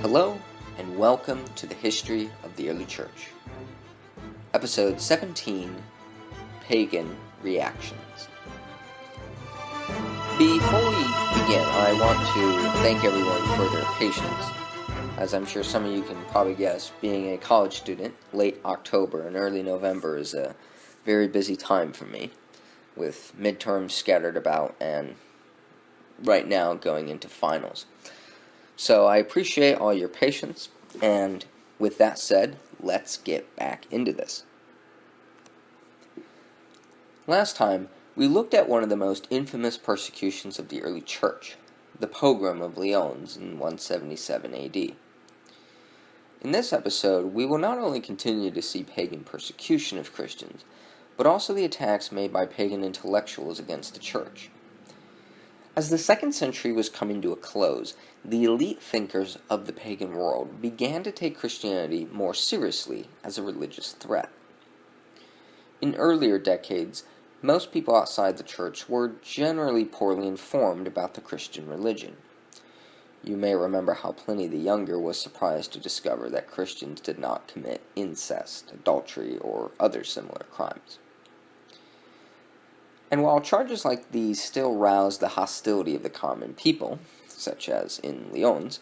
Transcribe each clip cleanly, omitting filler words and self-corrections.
Hello, and welcome to the History of the Early Church. Episode 17, Pagan Reactions. Before we begin, I want to thank everyone for their patience. As I'm sure some of you can probably guess, being a college student, late October and early November is a very busy time for me, with midterms scattered about and right now going into finals. So I appreciate all your patience, and with that said, let's get back into this. Last time, we looked at one of the most infamous persecutions of the early church, the Pogrom of Lyons in 177 AD. In this episode, we will not only continue to see pagan persecution of Christians, but also the attacks made by pagan intellectuals against the church. As the 2nd century was coming to a close, the elite thinkers of the pagan world began to take Christianity more seriously as a religious threat. In earlier decades, most people outside the church were generally poorly informed about the Christian religion. You may remember how Pliny the Younger was surprised to discover that Christians did not commit incest, adultery, or other similar crimes. And while charges like these still roused the hostility of the common people, such as in Lyons,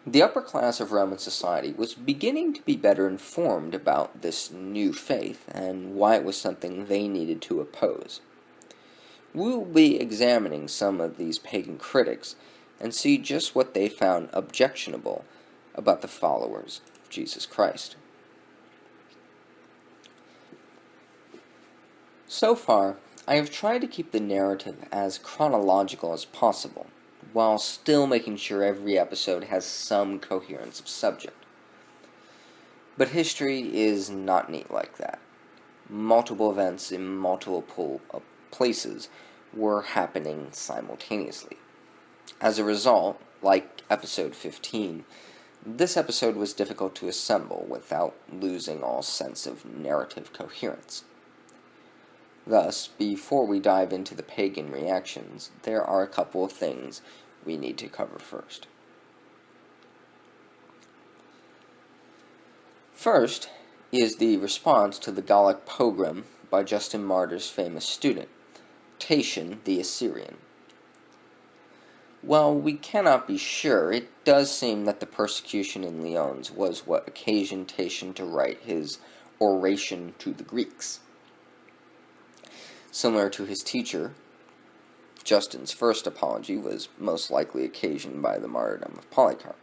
the upper class of Roman society was beginning to be better informed about this new faith and why it was something they needed to oppose. We will be examining some of these pagan critics and see just what they found objectionable about the followers of Jesus Christ. So far, I have tried to keep the narrative as chronological as possible, while still making sure every episode has some coherence of subject. But history is not neat like that. Multiple events in multiple places were happening simultaneously. As a result, like episode 15, this episode was difficult to assemble without losing all sense of narrative coherence. Thus, before we dive into the pagan reactions, there are a couple of things we need to cover first. First is the response to the Gallic pogrom by Justin Martyr's famous student, Tatian the Assyrian. While we cannot be sure, it does seem that the persecution in Lyons was what occasioned Tatian to write his Oration to the Greeks. Similar to his teacher, Justin's first apology was most likely occasioned by the martyrdom of Polycarp.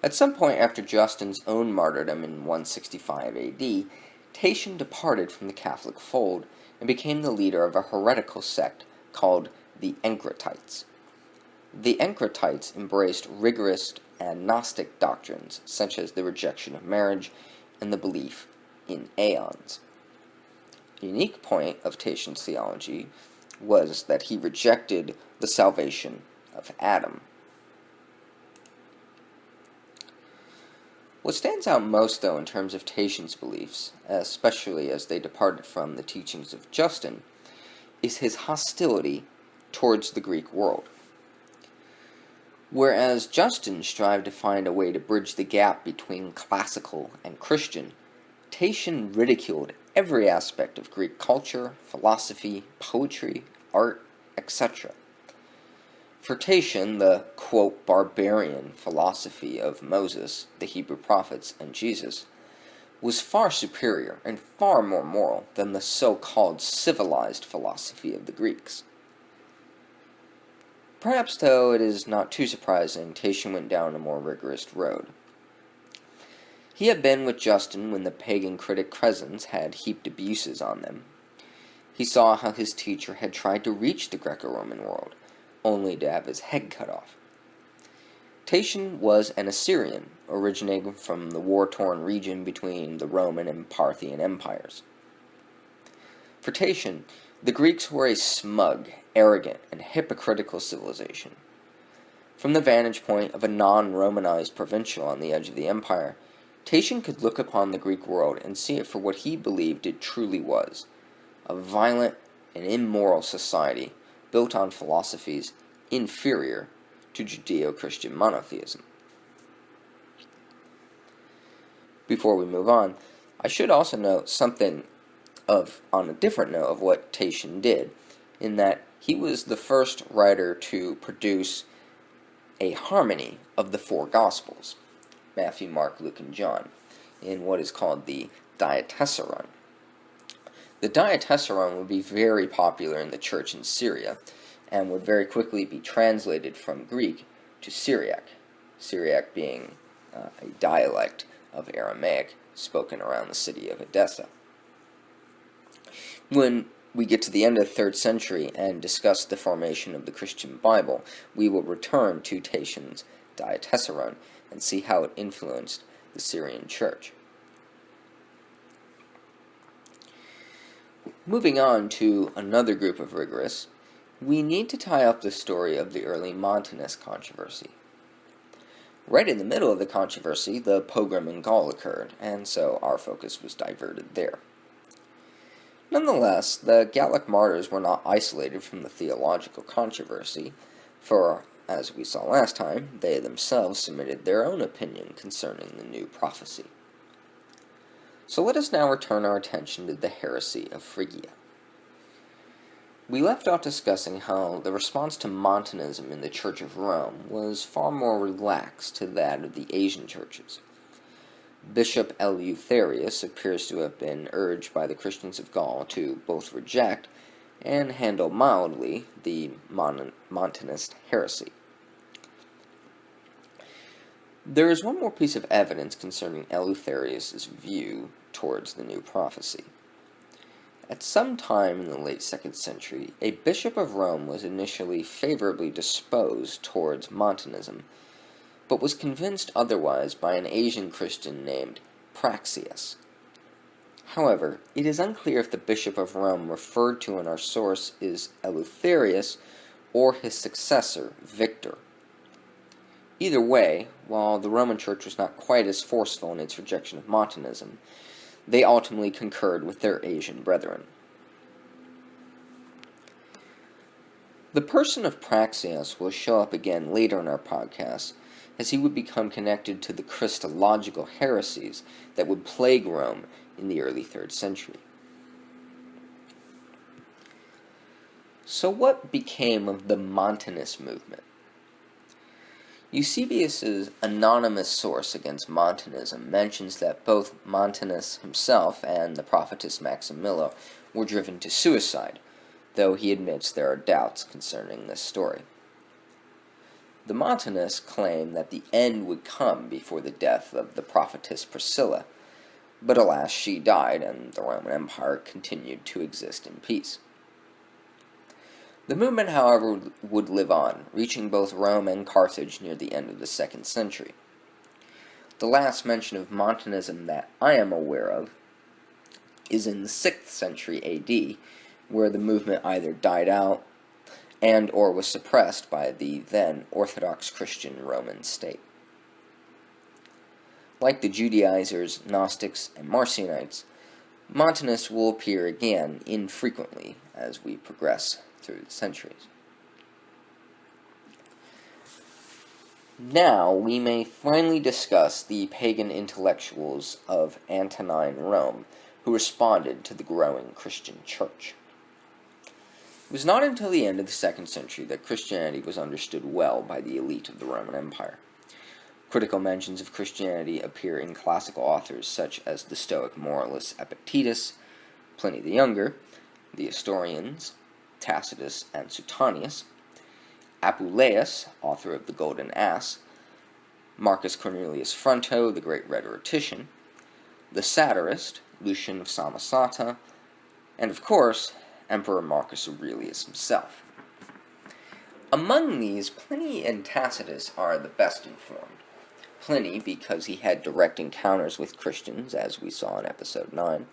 At some point after Justin's own martyrdom in 165 AD, Tatian departed from the Catholic fold and became the leader of a heretical sect called the Heretics. The Heretics embraced rigorous and Gnostic doctrines, such as the rejection of marriage and the belief in aeons. The unique point of Tatian's theology was that he rejected the salvation of Adam. What stands out most, though, in terms of Tatian's beliefs, especially as they departed from the teachings of Justin, is his hostility towards the Greek world. Whereas Justin strived to find a way to bridge the gap between classical and Christian, Tatian ridiculed every aspect of Greek culture, philosophy, poetry, art, etc. For Tatian, the, quote, barbarian philosophy of Moses, the Hebrew prophets, and Jesus was far superior and far more moral than the so-called civilized philosophy of the Greeks. Perhaps, though, it is not too surprising Tatian went down a more rigorous road. He had been with Justin when the pagan critic Crescens had heaped abuses on them. He saw how his teacher had tried to reach the Greco-Roman world, only to have his head cut off. Tatian was an Assyrian, originating from the war-torn region between the Roman and Parthian empires. For Tatian, the Greeks were a smug, arrogant, and hypocritical civilization. From the vantage point of a non-Romanized provincial on the edge of the empire, Tatian could look upon the Greek world and see it for what he believed it truly was, a violent and immoral society built on philosophies inferior to Judeo-Christian monotheism. Before we move on, I should also note something on a different note of what Tatian did, in that he was the first writer to produce a harmony of the four Gospels, Matthew, Mark, Luke, and John, in what is called the Diatessaron. The Diatessaron would be very popular in the church in Syria, and would very quickly be translated from Greek to Syriac, Syriac being a dialect of Aramaic spoken around the city of Edessa. When we get to the end of the 3rd century and discuss the formation of the Christian Bible, we will return to Tatian's Diatessaron and see how it influenced the Syrian church. Moving on to another group of rigorists, we need to tie up the story of the early Montanist controversy. Right in the middle of the controversy, the pogrom in Gaul occurred, and so our focus was diverted there. Nonetheless, the Gallic Martyrs were not isolated from the theological controversy, for, as we saw last time, they themselves submitted their own opinion concerning the new prophecy. So let us now return our attention to the heresy of Phrygia. We left off discussing how the response to Montanism in the Church of Rome was far more relaxed to that of the Asian churches. Bishop Eleutherius appears to have been urged by the Christians of Gaul to both reject and handle mildly the Montanist heresy. There is one more piece of evidence concerning Eleutherius' view towards the new prophecy. At some time in the late 2nd century, a bishop of Rome was initially favorably disposed towards Montanism, but was convinced otherwise by an Asian Christian named Praxias. However, it is unclear if the bishop of Rome referred to in our source is Eleutherius or his successor, Victor. Either way, while the Roman Church was not quite as forceful in its rejection of Montanism, they ultimately concurred with their Asian brethren. The person of Praxias will show up again later in our podcast, as he would become connected to the Christological heresies that would plague Rome in the early 3rd century. So what became of the Montanist movement? Eusebius's anonymous source against Montanism mentions that both Montanus himself and the prophetess Maximilla were driven to suicide, though he admits there are doubts concerning this story. The Montanists claim that the end would come before the death of the prophetess Priscilla, but alas, she died and the Roman Empire continued to exist in peace. The movement, however, would live on, reaching both Rome and Carthage near the end of the 2nd century. The last mention of Montanism that I am aware of is in the 6th century AD, where the movement either died out and or was suppressed by the then Orthodox Christian Roman state. Like the Judaizers, Gnostics, and Marcionites, Montanists will appear again infrequently as we progress through the centuries. Now we may finally discuss the pagan intellectuals of Antonine Rome who responded to the growing Christian church. It was not until the end of the 2nd century that Christianity was understood well by the elite of the Roman Empire. Critical mentions of Christianity appear in classical authors such as the Stoic moralist Epictetus, Pliny the Younger, the historians Tacitus and Suetonius, Apuleius, author of the Golden Ass, Marcus Cornelius Fronto, the great rhetorician, the satirist, Lucian of Samosata, and of course, Emperor Marcus Aurelius himself. Among these, Pliny and Tacitus are the best informed. Pliny, because he had direct encounters with Christians, as we saw in episode 9.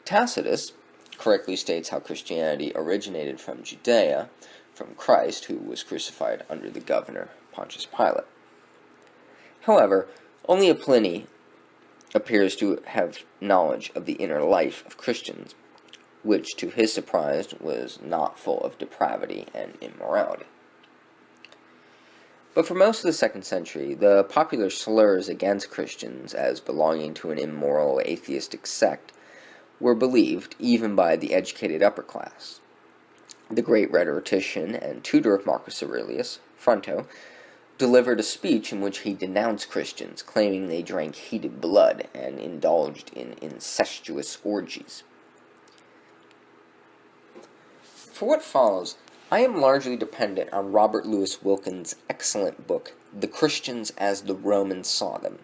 Tacitus correctly states how Christianity originated from Judea, from Christ, who was crucified under the governor Pontius Pilate. However, only Pliny appears to have knowledge of the inner life of Christians, which, to his surprise, was not full of depravity and immorality. But for most of the 2nd century, the popular slurs against Christians as belonging to an immoral atheistic sect were believed even by the educated upper class. The great rhetorician and tutor of Marcus Aurelius, Fronto, delivered a speech in which he denounced Christians, claiming they drank heated blood and indulged in incestuous orgies. For what follows, I am largely dependent on Robert Louis Wilkins' excellent book, The Christians as the Romans Saw Them.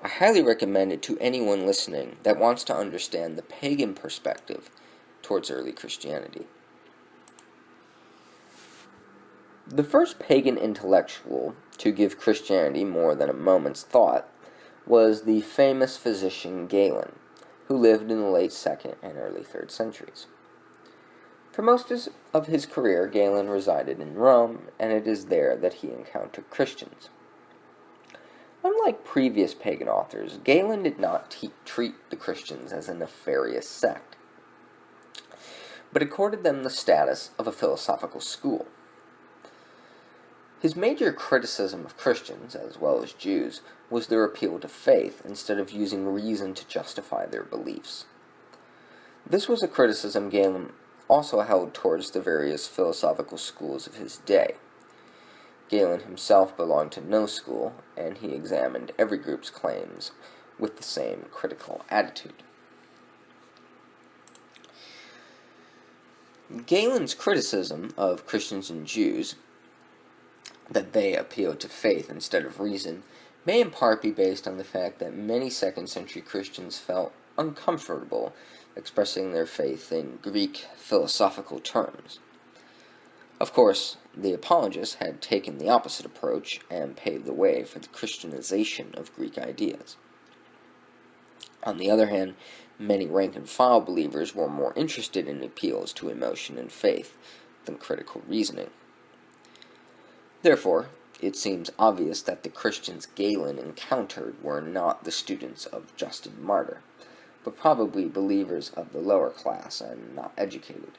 I highly recommend it to anyone listening that wants to understand the pagan perspective towards early Christianity. The first pagan intellectual to give Christianity more than a moment's thought was the famous physician Galen, who lived in the late 2nd and early 3rd centuries. For most of his career, Galen resided in Rome, and it is there that he encountered Christians. Unlike previous pagan authors, Galen did not treat the Christians as a nefarious sect, but accorded them the status of a philosophical school. His major criticism of Christians, as well as Jews, was their appeal to faith instead of using reason to justify their beliefs. This was a criticism Galen also held towards the various philosophical schools of his day. Galen himself belonged to no school, and he examined every group's claims with the same critical attitude. Galen's criticism of Christians and Jews, that they appealed to faith instead of reason, may in part be based on the fact that many 2nd century Christians felt uncomfortable expressing their faith in Greek philosophical terms. Of course, the apologists had taken the opposite approach and paved the way for the Christianization of Greek ideas. On the other hand, many rank-and-file believers were more interested in appeals to emotion and faith than critical reasoning. Therefore, it seems obvious that the Christians Galen encountered were not the students of Justin Martyr, but probably believers of the lower class and not educated.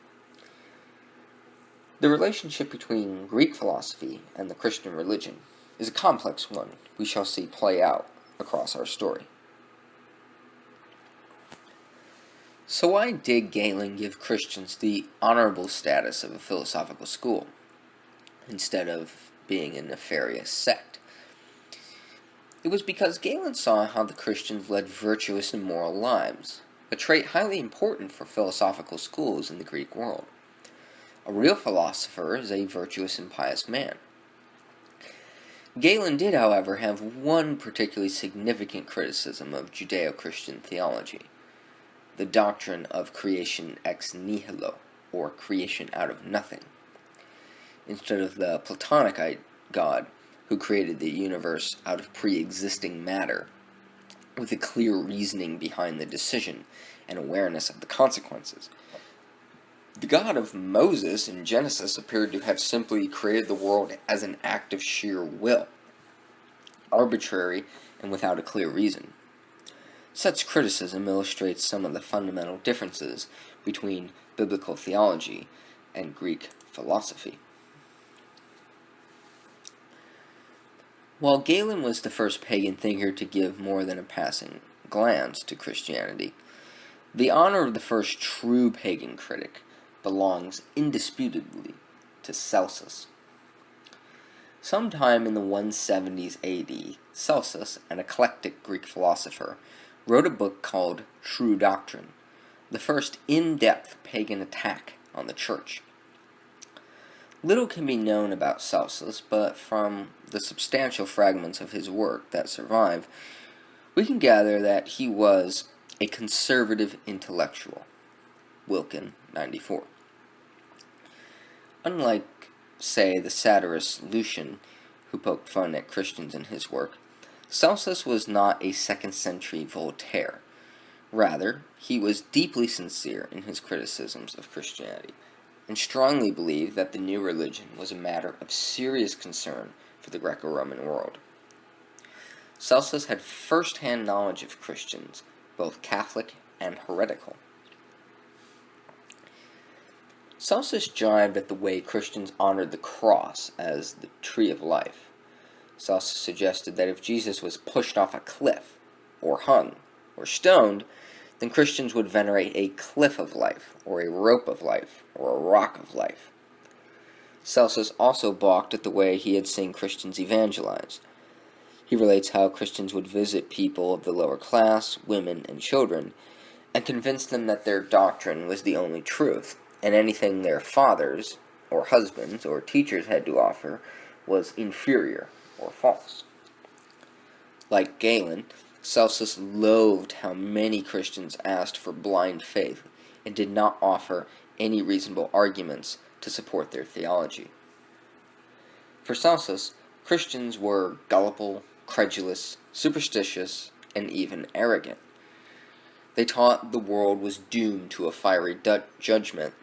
The relationship between Greek philosophy and the Christian religion is a complex one we shall see play out across our story. So why did Galen give Christians the honorable status of a philosophical school, instead of being a nefarious sect? It was because Galen saw how the Christians led virtuous and moral lives, a trait highly important for philosophical schools in the Greek world. A real philosopher is a virtuous and pious man. Galen did, however, have one particularly significant criticism of Judeo-Christian theology: the doctrine of creation ex nihilo, or creation out of nothing. Instead of the Platonic God, who created the universe out of pre-existing matter, with a clear reasoning behind the decision and awareness of the consequences. The God of Moses in Genesis appeared to have simply created the world as an act of sheer will, arbitrary and without a clear reason. Such criticism illustrates some of the fundamental differences between biblical theology and Greek philosophy. While Galen was the first pagan thinker to give more than a passing glance to Christianity, the honor of the first true pagan critic belongs indisputably to Celsus. Sometime in the 170s AD, Celsus, an eclectic Greek philosopher, wrote a book called True Doctrine, the first in-depth pagan attack on the Church. Little can be known about Celsus, but from the substantial fragments of his work that survive, we can gather that he was a conservative intellectual. Wilkin, 94. Unlike, say, the satirist Lucian, who poked fun at Christians in his work, Celsus was not a 2nd century Voltaire. Rather, he was deeply sincere in his criticisms of Christianity, and strongly believed that the new religion was a matter of serious concern for the Greco-Roman world. Celsus had first-hand knowledge of Christians, both Catholic and heretical. Celsus jibed at the way Christians honored the cross as the tree of life. Celsus suggested that if Jesus was pushed off a cliff, or hung, or stoned, then Christians would venerate a cliff of life, or a rope of life, or a rock of life. Celsus also balked at the way he had seen Christians evangelize. He relates how Christians would visit people of the lower class, women, and children, and convince them that their doctrine was the only truth, and anything their fathers, or husbands, or teachers had to offer was inferior or false. Like Galen, Celsus loathed how many Christians asked for blind faith and did not offer any reasonable arguments to support their theology. For Celsus, Christians were gullible, credulous, superstitious, and even arrogant. They taught the world was doomed to a fiery judgment,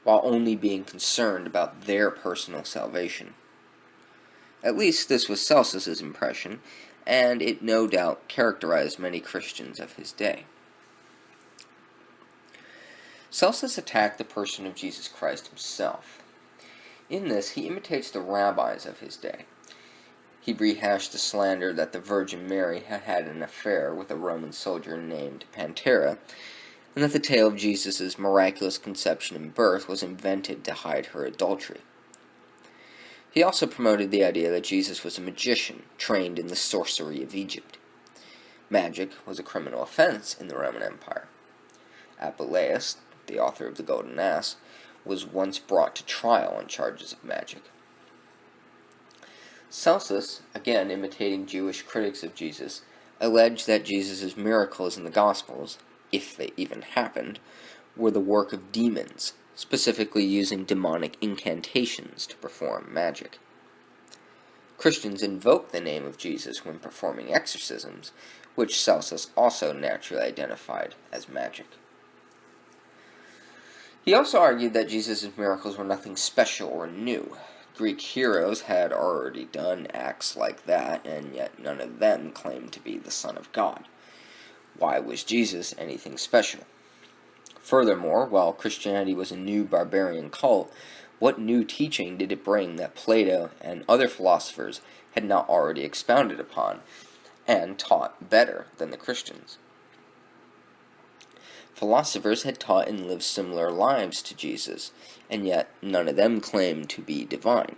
while only being concerned about their personal salvation. At least this was Celsus's impression, and it no doubt characterized many Christians of his day. Celsus attacked the person of Jesus Christ himself. In this, he imitates the rabbis of his day. He rehashed the slander that the Virgin Mary had had an affair with a Roman soldier named Pantera, and that the tale of Jesus' miraculous conception and birth was invented to hide her adultery. He also promoted the idea that Jesus was a magician trained in the sorcery of Egypt. Magic was a criminal offense in the Roman Empire. Apuleius, the author of the Golden Ass, was once brought to trial on charges of magic. Celsus, again imitating Jewish critics of Jesus, alleged that Jesus' miracles in the Gospels, if they even happened, were the work of demons, specifically using demonic incantations to perform magic. Christians invoke the name of Jesus when performing exorcisms, which Celsus also naturally identified as magic. He also argued that Jesus' miracles were nothing special or new. Greek heroes had already done acts like that, and yet none of them claimed to be the Son of God. Why was Jesus anything special? Furthermore, while Christianity was a new barbarian cult, what new teaching did it bring that Plato and other philosophers had not already expounded upon, and taught better than the Christians? Philosophers had taught and lived similar lives to Jesus, and yet none of them claimed to be divine.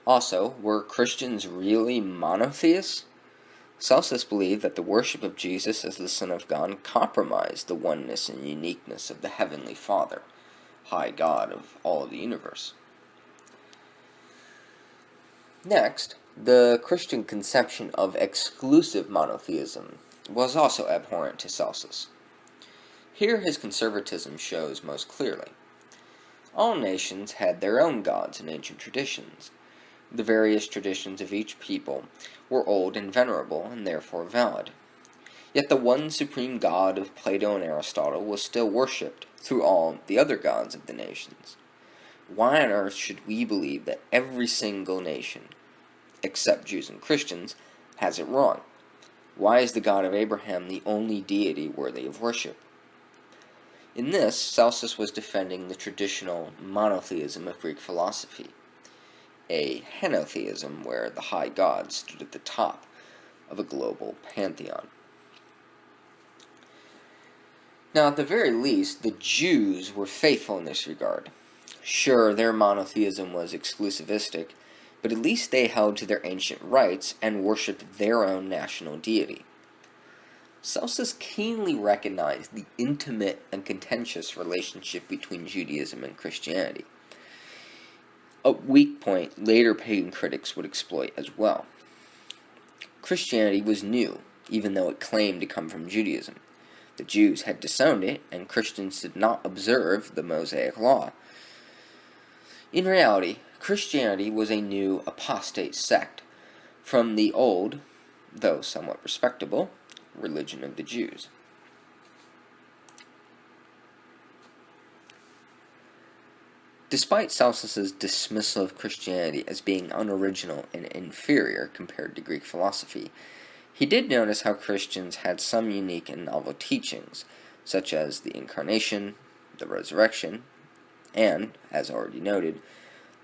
Also, were Christians really monotheists? Celsus believed that the worship of Jesus as the Son of God compromised the oneness and uniqueness of the Heavenly Father, High God of all of the universe. Next, the Christian conception of exclusive monotheism was also abhorrent to Celsus. Here his conservatism shows most clearly. All nations had their own gods and ancient traditions. The various traditions of each people were old and venerable, and therefore valid. Yet the one supreme God of Plato and Aristotle was still worshipped through all the other gods of the nations. Why on earth should we believe that every single nation, except Jews and Christians, has it wrong? Why is the God of Abraham the only deity worthy of worship? In this, Celsus was defending the traditional monotheism of Greek philosophy, a henotheism where the high god stood at the top of a global pantheon. Now, at the very least, the Jews were faithful in this regard. Sure, their monotheism was exclusivistic, but at least they held to their ancient rites and worshipped their own national deity. Celsus keenly recognized the intimate and contentious relationship between Judaism and Christianity, a weak point later pagan critics would exploit as well. Christianity was new, even though it claimed to come from Judaism. The Jews had disowned it, and Christians did not observe the Mosaic Law. In reality, Christianity was a new apostate sect from the old, though somewhat respectable, religion of the Jews. Despite Celsus's dismissal of Christianity as being unoriginal and inferior compared to Greek philosophy, he did notice how Christians had some unique and novel teachings, such as the Incarnation, the Resurrection, and, as already noted,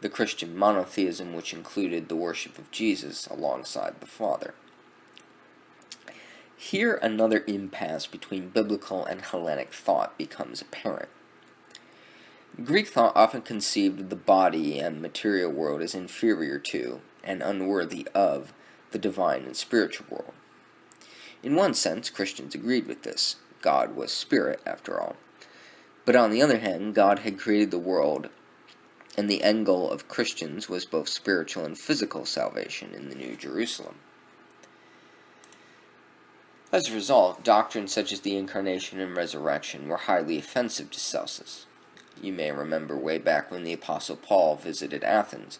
the Christian monotheism which included the worship of Jesus alongside the Father. Here another impasse between biblical and Hellenic thought becomes apparent. Greek thought often conceived of the body and material world as inferior to, and unworthy of, the divine and spiritual world. In one sense, Christians agreed with this. God was spirit, after all. But on the other hand, God had created the world, and the end goal of Christians was both spiritual and physical salvation in the New Jerusalem. As a result, doctrines such as the Incarnation and Resurrection were highly offensive to Celsus. You may remember way back when the Apostle Paul visited Athens,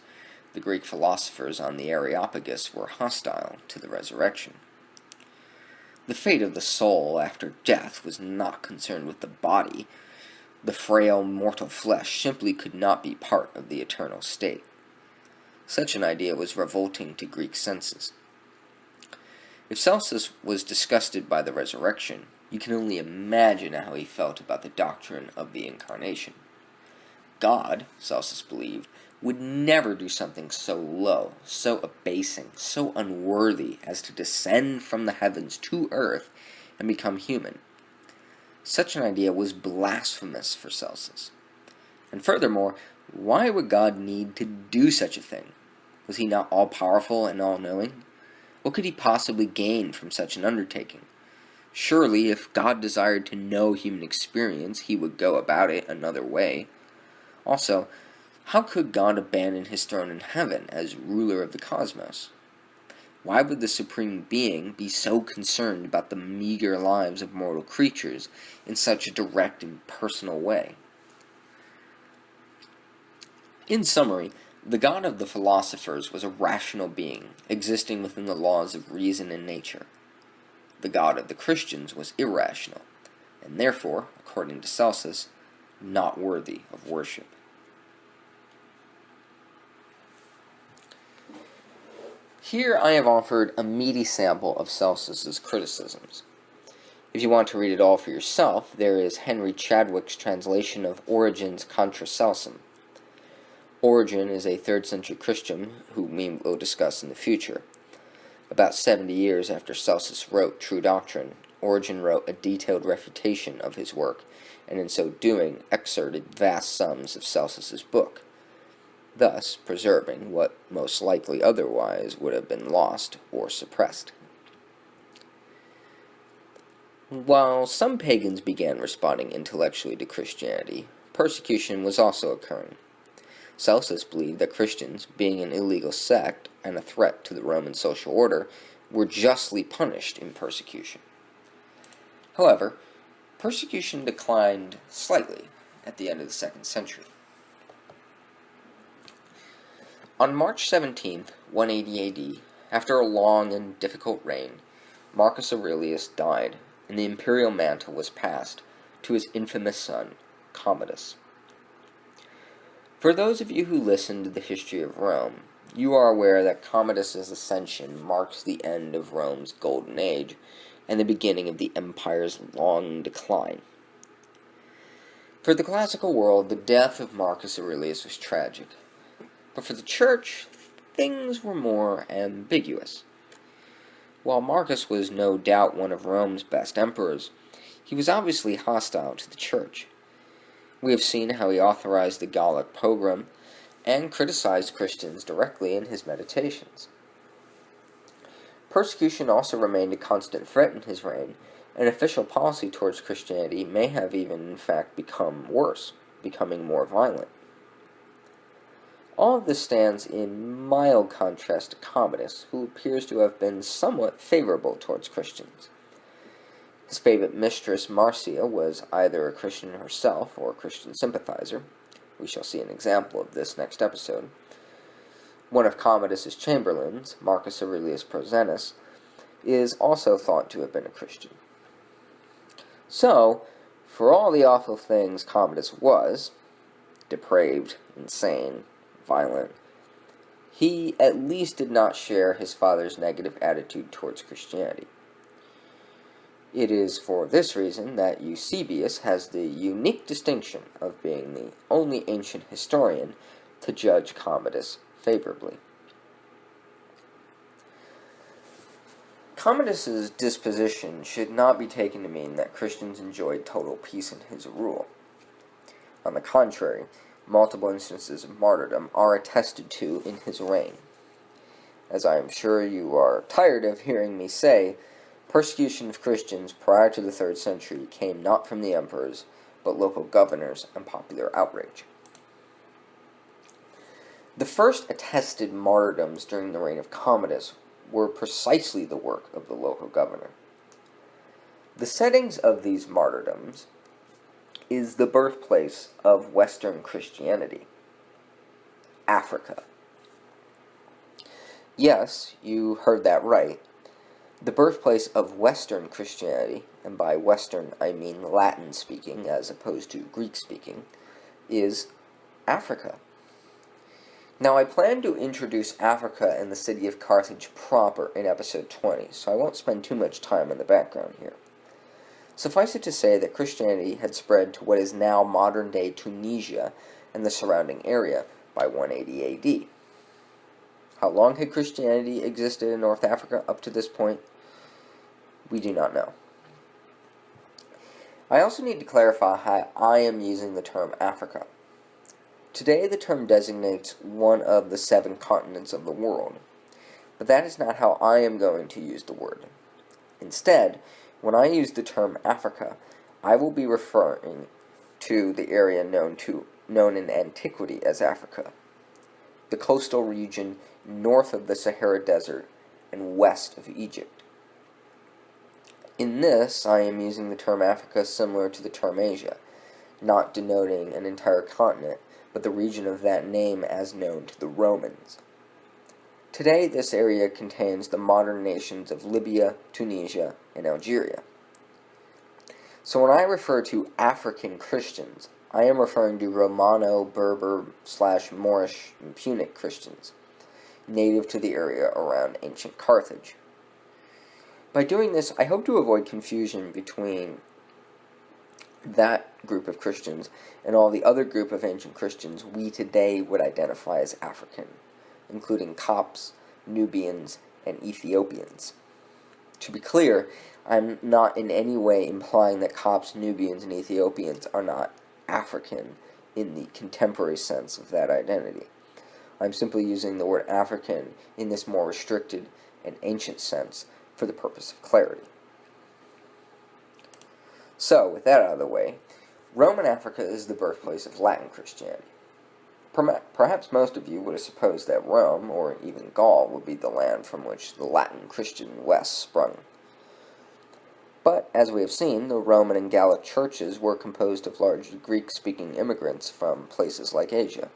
the Greek philosophers on the Areopagus were hostile to the resurrection. The fate of the soul after death was not concerned with the body. The frail mortal flesh simply could not be part of the eternal state. Such an idea was revolting to Greek senses. If Celsus was disgusted by the resurrection, you can only imagine how he felt about the doctrine of the Incarnation. God, Celsus believed, would never do something so low, so abasing, so unworthy as to descend from the heavens to earth and become human. Such an idea was blasphemous for Celsus. And furthermore, why would God need to do such a thing? Was he not all-powerful and all-knowing? What could he possibly gain from such an undertaking? Surely, if God desired to know human experience, he would go about it another way. Also, how could God abandon his throne in heaven as ruler of the cosmos? Why would the Supreme Being be so concerned about the meager lives of mortal creatures in such a direct and personal way? In summary, the God of the philosophers was a rational being, existing within the laws of reason and nature. The God of the Christians was irrational, and therefore, according to Celsus, not worthy of worship. Here I have offered a meaty sample of Celsus's criticisms. If you want to read it all for yourself, there is Henry Chadwick's translation of Origen's Contra Celsum. Origen is a 3rd century Christian who we will discuss in the future. About 70 years after Celsus wrote True Doctrine, Origen wrote a detailed refutation of his work, and in so doing excerpted vast sums of Celsus's book, thus preserving what most likely otherwise would have been lost or suppressed. While some pagans began responding intellectually to Christianity, persecution was also occurring. Celsus believed that Christians, being an illegal sect and a threat to the Roman social order, were justly punished in persecution. However, persecution declined slightly at the end of the 2nd century. On March 17, 180 AD, after a long and difficult reign, Marcus Aurelius died, and the imperial mantle was passed to his infamous son, Commodus. For those of you who listen to the history of Rome, you are aware that Commodus's ascension marks the end of Rome's golden age and the beginning of the empire's long decline. For the classical world, the death of Marcus Aurelius was tragic, but for the Church, things were more ambiguous. While Marcus was no doubt one of Rome's best emperors, he was obviously hostile to the Church. We have seen how he authorized the Gallic pogrom and criticized Christians directly in his meditations. Persecution also remained a constant threat in his reign, and official policy towards Christianity may have even in fact become worse, becoming more violent. All of this stands in mild contrast to Commodus, who appears to have been somewhat favorable towards Christians. His favorite mistress, Marcia, was either a Christian herself or a Christian sympathizer. We shall see an example of this next episode. One of Commodus's chamberlains, Marcus Aurelius Prosenus, is also thought to have been a Christian. So, for all the awful things Commodus was, depraved, insane, violent, he at least did not share his father's negative attitude towards Christianity. It is for this reason that Eusebius has the unique distinction of being the only ancient historian to judge Commodus favorably. Commodus's disposition should not be taken to mean that Christians enjoyed total peace in his rule. On the contrary, multiple instances of martyrdom are attested to in his reign. As I am sure you are tired of hearing me say, persecution of Christians prior to the 3rd century came not from the emperors, but local governors and popular outrage. The first attested martyrdoms during the reign of Commodus were precisely the work of the local governor. The settings of these martyrdoms is the birthplace of Western Christianity, Africa. Yes, you heard that right. The birthplace of Western Christianity, and by Western I mean Latin-speaking as opposed to Greek-speaking, is Africa. Now, I plan to introduce Africa and the city of Carthage proper in episode 20, so I won't spend too much time in the background here. Suffice it to say that Christianity had spread to what is now modern-day Tunisia and the surrounding area by 180 AD. How long had Christianity existed in North Africa up to this point? We do not know. I also need to clarify how I am using the term Africa. Today, the term designates one of the 7 continents of the world, but that is not how I am going to use the word. Instead, when I use the term Africa, I will be referring to the area known in antiquity as Africa, the coastal region north of the Sahara Desert and west of Egypt. In this, I am using the term Africa similar to the term Asia, not denoting an entire continent, but the region of that name as known to the Romans. Today, this area contains the modern nations of Libya, Tunisia, and Algeria. So when I refer to African Christians, I am referring to Romano, Berber, Moorish, and Punic Christians, native to the area around ancient Carthage. By doing this, I hope to avoid confusion between that group of Christians and all the other group of ancient Christians we today would identify as African, including Copts, Nubians, and Ethiopians. To be clear, I'm not in any way implying that Copts, Nubians, and Ethiopians are not African in the contemporary sense of that identity. I'm simply using the word African in this more restricted and ancient sense for the purpose of clarity. So, with that out of the way, Roman Africa is the birthplace of Latin Christianity. Perhaps most of you would have supposed that Rome, or even Gaul, would be the land from which the Latin Christian West sprung. But, as we have seen, the Roman and Gallic Churches were composed of largely Greek-speaking immigrants from places like Asia.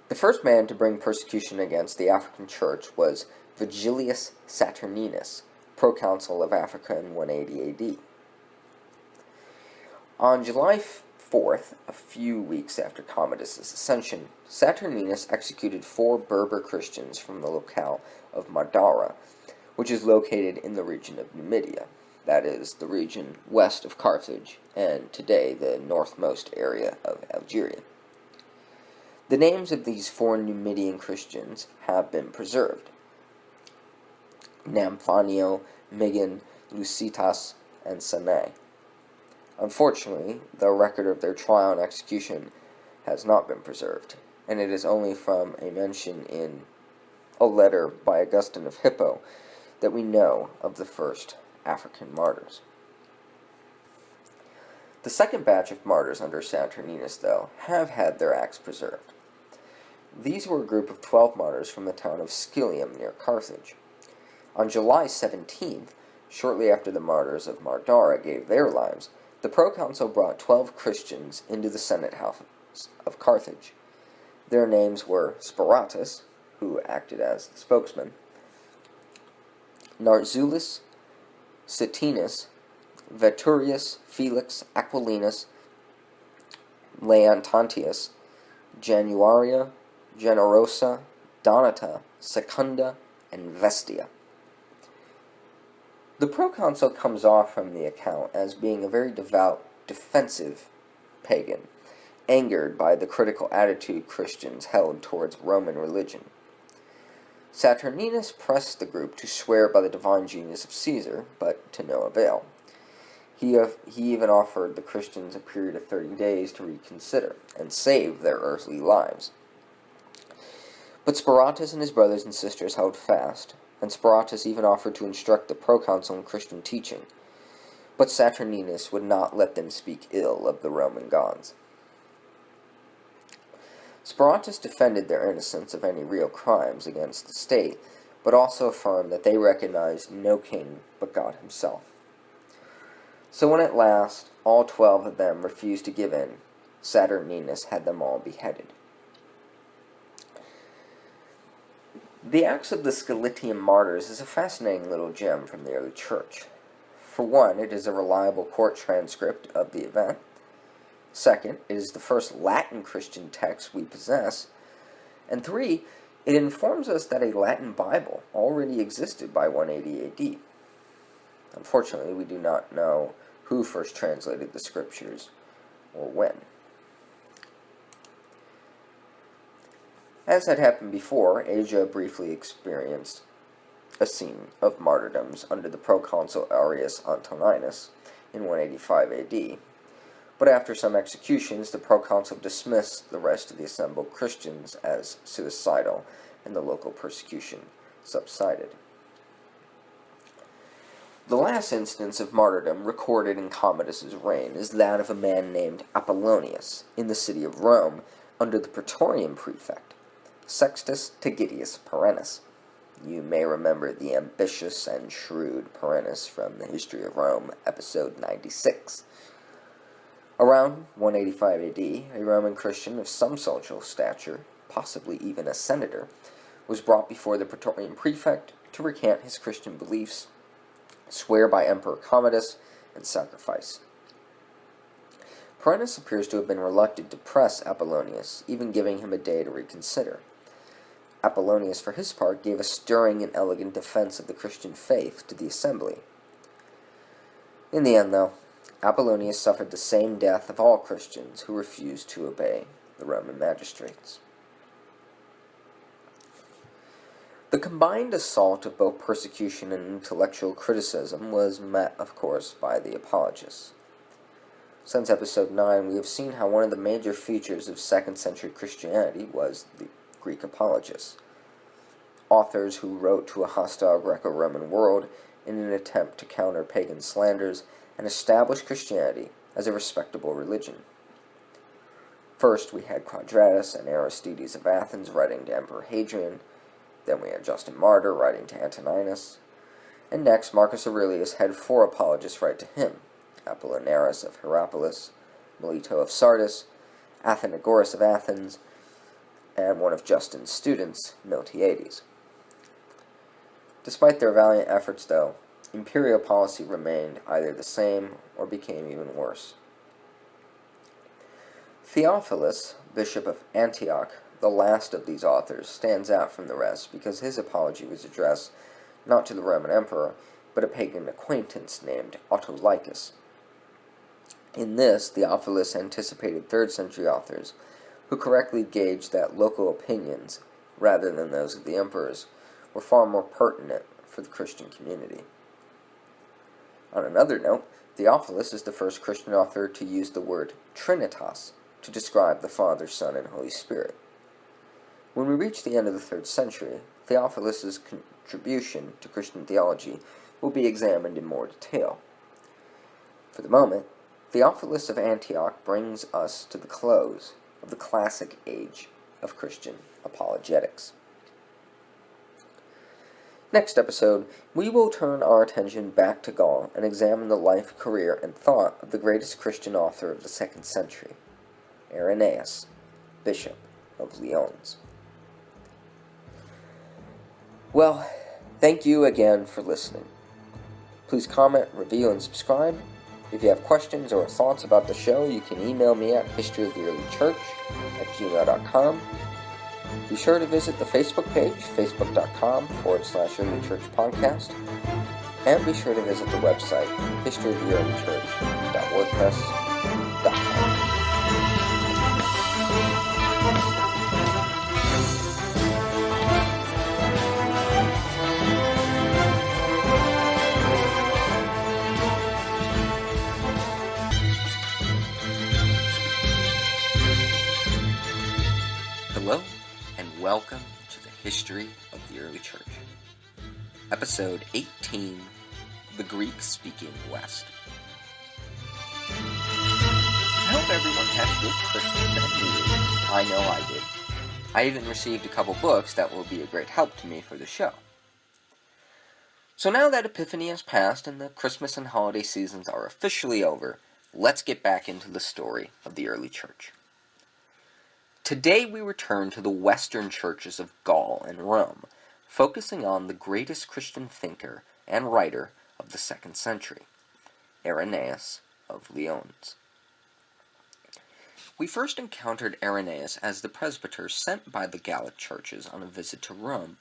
The first man to bring persecution against the African Church was Vigilius Saturninus, proconsul of Africa in 180 AD. On July 4th, a few weeks after Commodus's ascension, Saturninus executed 4 Berber Christians from the locale of Madara, which is located in the region of Numidia, that is, the region west of Carthage, and today the northmost area of Algeria. The names of these 4 Numidian Christians have been preserved: Namphanio, Migan, Lucitas, and Sanae. Unfortunately, the record of their trial and execution has not been preserved, and it is only from a mention in a letter by Augustine of Hippo that we know of the first African martyrs. The second batch of martyrs under Saturninus, though, have had their acts preserved. These were a group of 12 martyrs from the town of Scilium near Carthage. On July 17th, shortly after the martyrs of Madara gave their lives, the proconsul brought 12 Christians into the Senate house of Carthage. Their names were Sparatus, who acted as the spokesman, Narzulus, Sitinus, Veturius, Felix, Aquilinus, Leontantius, Januaria, Generosa, Donata, Secunda, and Vestia. The proconsul comes off from the account as being a very devout, defensive pagan, angered by the critical attitude Christians held towards Roman religion. Saturninus pressed the group to swear by the divine genius of Caesar, but to no avail. He even offered the Christians a period of 30 days to reconsider and save their earthly lives. But Sparatus and his brothers and sisters held fast, and Sparatus even offered to instruct the proconsul in Christian teaching. But Saturninus would not let them speak ill of the Roman gods. Sparatus defended their innocence of any real crimes against the state, but also affirmed that they recognized no king but God himself. So when at last all 12 of them refused to give in, Saturninus had them all beheaded. The Acts of the Scelitian Martyrs is a fascinating little gem from the early church. For one, it is a reliable court transcript of the event. Second, it is the first Latin Christian text we possess. And three, it informs us that a Latin Bible already existed by 180 AD. Unfortunately, we do not know who first translated the scriptures or when. As had happened before, Asia briefly experienced a scene of martyrdoms under the proconsul Arius Antoninus in 185 AD, but after some executions, the proconsul dismissed the rest of the assembled Christians as suicidal, and the local persecution subsided. The last instance of martyrdom recorded in Commodus's reign is that of a man named Apollonius in the city of Rome under the Praetorian prefect, Sextus Tigidius Perennis. You may remember the ambitious and shrewd Perennis from the History of Rome, episode 96. Around 185 AD, a Roman Christian of some social stature, possibly even a senator, was brought before the Praetorian prefect to recant his Christian beliefs, swear by Emperor Commodus, and sacrifice. Perennis appears to have been reluctant to press Apollonius, even giving him a day to reconsider. Apollonius, for his part, gave a stirring and elegant defense of the Christian faith to the assembly. In the end, though, Apollonius suffered the same death of all Christians who refused to obey the Roman magistrates. The combined assault of both persecution and intellectual criticism was met, of course, by the apologists. Since episode 9, we have seen how one of the major features of 2nd century Christianity was the Greek apologists, authors who wrote to a hostile Greco-Roman world in an attempt to counter pagan slanders and establish Christianity as a respectable religion. First, we had Quadratus and Aristides of Athens writing to Emperor Hadrian. Then we had Justin Martyr writing to Antoninus. And next, Marcus Aurelius had 4 apologists write to him: Apollinaris of Hierapolis, Melito of Sardis, Athenagoras of Athens, and one of Justin's students, Miltiades. Despite their valiant efforts, though, imperial policy remained either the same or became even worse. Theophilus, bishop of Antioch, the last of these authors, stands out from the rest because his apology was addressed not to the Roman emperor, but a pagan acquaintance named Autolycus. In this, Theophilus anticipated 3rd century authors, who correctly gauged that local opinions, rather than those of the emperors, were far more pertinent for the Christian community. On another note, Theophilus is the first Christian author to use the word Trinitas to describe the Father, Son, and Holy Spirit. When we reach the end of the 3rd century, Theophilus' contribution to Christian theology will be examined in more detail. For the moment, Theophilus of Antioch brings us to the close of the classic age of Christian apologetics. Next episode, we will turn our attention back to Gaul and examine the life, career, and thought of the greatest Christian author of the 2nd century, Irenaeus, Bishop of Lyons. Well, thank you again for listening. Please comment, review, and subscribe. If you have questions or thoughts about the show, you can email me at historyoftheearlychurch@gmail.com. Be sure to visit the Facebook page, facebook.com/earlychurchpodcast. And be sure to visit the website historyoftheearlychurch.wordpress.com. Hello, and welcome to the History of the Early Church. Episode 18, The Greek-Speaking West. I hope everyone had a good Christmas and New Year. I know I did. I even received a couple books that will be a great help to me for the show. So now that Epiphany has passed and the Christmas and holiday seasons are officially over, let's get back into the story of the early church. Today we return to the Western churches of Gaul and Rome, focusing on the greatest Christian thinker and writer of the 2nd century, Irenaeus of Lyons. We first encountered Irenaeus as the presbyter sent by the Gallic Churches on a visit to Rome,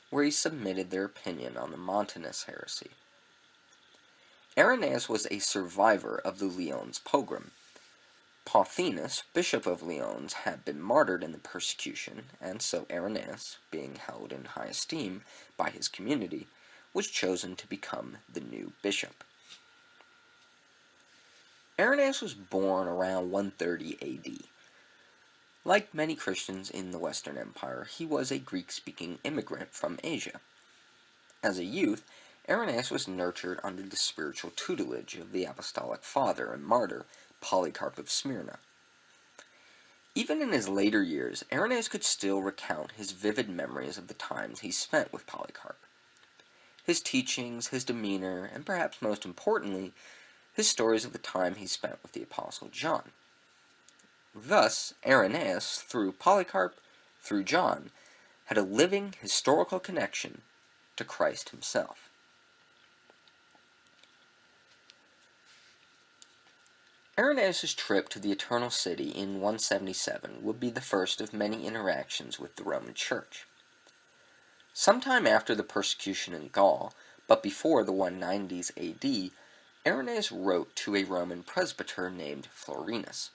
where he submitted their opinion on the Montanist heresy. Irenaeus was a survivor of the Lyons pogrom. Pothinus, bishop of Lyons, had been martyred in the persecution, and so Irenaeus, being held in high esteem by his community, was chosen to become the new bishop. Irenaeus was born around 130 AD. Like many Christians in the Western Empire, he was a Greek-speaking immigrant from Asia. As a youth, Irenaeus was nurtured under the spiritual tutelage of the apostolic father and martyr, Polycarp of Smyrna. Even in his later years, Irenaeus could still recount his vivid memories of the times he spent with Polycarp. His teachings, his demeanor, and perhaps most importantly, his stories of the time he spent with the Apostle John. Thus, Irenaeus, through Polycarp, through John, had a living historical connection to Christ himself. Irenaeus' trip to the Eternal City in 177 would be the first of many interactions with the Roman Church. Sometime after the persecution in Gaul, but before the 190s AD, Irenaeus wrote to a Roman presbyter named Florinus.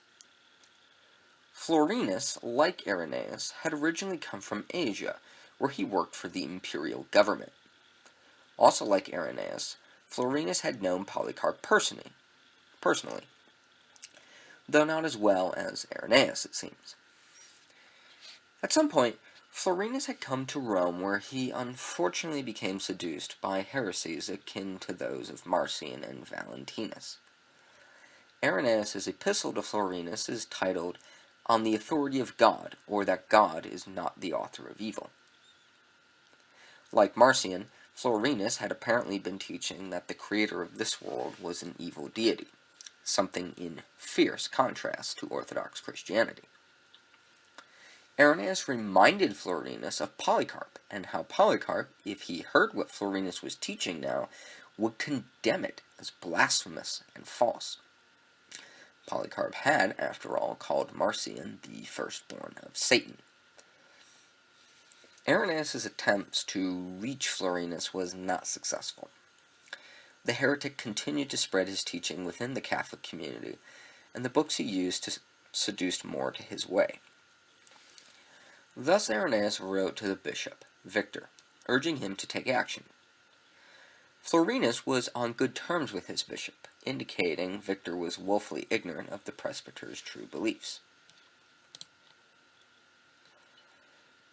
Florinus, like Irenaeus, had originally come from Asia, where he worked for the imperial government. Also like Irenaeus, Florinus had known Polycarp personally, though not as well as Irenaeus, it seems. At some point, Florinus had come to Rome, where he unfortunately became seduced by heresies akin to those of Marcion and Valentinus. Irenaeus' epistle to Florinus is titled, On the Authority of God, or that God is not the author of evil. Like Marcion, Florinus had apparently been teaching that the creator of this world was an evil deity, something in fierce contrast to Orthodox Christianity. Irenaeus reminded Florinus of Polycarp, and how Polycarp, if he heard what Florinus was teaching now, would condemn it as blasphemous and false. Polycarp had, after all, called Marcion the firstborn of Satan. Irenaeus' attempts to reach Florinus was not successful. The heretic continued to spread his teaching within the Catholic community, and the books he used seduced more to his way. Thus Irenaeus wrote to the bishop, Victor, urging him to take action. Florinus was on good terms with his bishop, indicating Victor was woefully ignorant of the presbyter's true beliefs.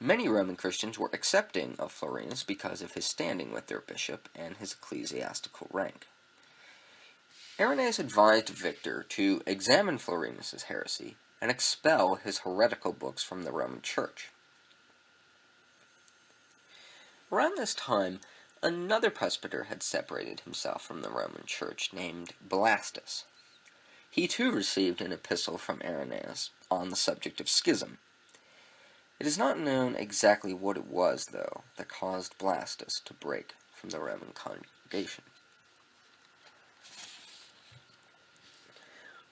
Many Roman Christians were accepting of Florinus because of his standing with their bishop and his ecclesiastical rank. Irenaeus advised Victor to examine Florinus' heresy and expel his heretical books from the Roman Church. Around this time, another presbyter had separated himself from the Roman Church named Blastus. He too received an epistle from Irenaeus on the subject of schism. It is not known exactly what it was, though, that caused Blastus to break from the Roman congregation.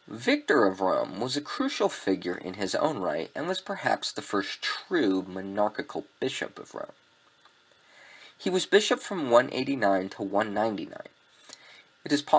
Victor of Rome was a crucial figure in his own right and was perhaps the first true monarchical bishop of Rome. He was bishop from 189 to 199. It is possible